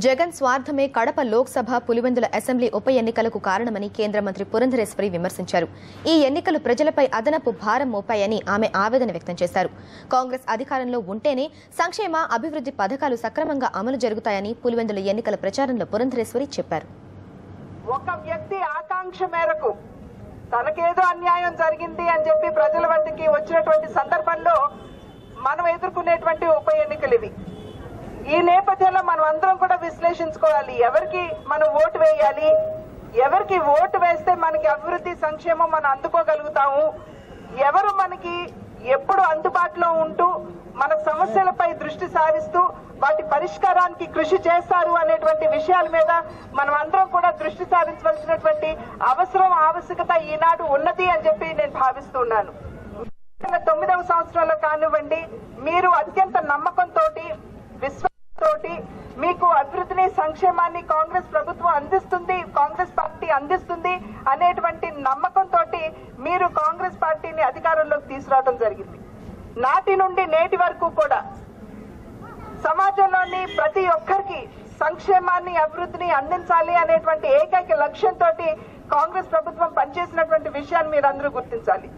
Jagan స్వార్థమే Kadapa Lok Sabha Pulivendula assembly ఉప ఎన్నికలకు కారణమని కేంద్ర మంత్రి పురంధరేశ్వరి విమర్శించారు. ఈ ఎన్నికలు ప్రజలపై అదనపు భారం మోపాయని ఆమె ఆవేదన వ్యక్తం చేశారు. కాంగ్రెస్ అధికారంలో ఉంటేనే సంక్షేమ అభివృద్ధి పథకాలు సక్రమంగా అమలు జరుగుతాయని పులివెందుల ఎన్నికల ప్రచారంలో పురంధరేశ్వరి చెప్పారు. ఒక వ్యక్తి ఆకాంక్ష మేరకు తనకేదో అన్యాయం జరిగింది అని చెప్పి ప్రజల వద్దకి వచ్చినటువంటి సందర్భంలో మనం ఎదుర్కొనేటువంటి ఉప ఎన్నికలు ఇవి. ఈ నేపథ్యంలో మనం అందరం కూడా విశ్లేషించుకోవాలి. ఎవరికి మనం ఓటు వేయాలి, ఎవరికి ఓటు వేస్తే మనకి అభివృద్ధి సంక్షేమం మనం అందుకోగలుగుతాము, ఎవరు మనకి ఎప్పుడు అందుబాటులో ఉంటూ మన సమస్యలపై దృష్టి సారిస్తూ వాటి పరిష్కారానికి కృషి చేస్తారు అనేటువంటి విషయాల మీద మనం అందరం కూడా దృష్టి సారించవలసినటువంటి ఆవశ్యకత ఈనాడు ఉన్నది అని చెప్పి నేను భావిస్తున్నాను. 9వ సంవత్సరంలో కానివ్వండి, మీరు అత్యంత నమ్మకంతో విశ్వాసంతోటి మీకు అభివృద్ధిని సంక్షేమాన్ని కాంగ్రెస్ ప్రభుత్వం అందిస్తుంది, కాంగ్రెస్ పార్టీ అందిస్తుంది అనేటువంటి నమ్మకంతో మీరు కాంగ్రెస్ పార్టీని అధికారంలోకి తీసుకురావడం జరిగింది. నాటి నుండి నేటి వరకు కూడా సమాజంలోని ప్రతి ఒక్కరికి సంక్షేమాన్ని అభివృద్ధిని అందించాలి అనేటువంటి ఏకైక లక్ష్యంతో కాంగ్రెస్ ప్రభుత్వం పనిచేసినటువంటి విషయాన్ని మీరు అందరూ గుర్తించాలి.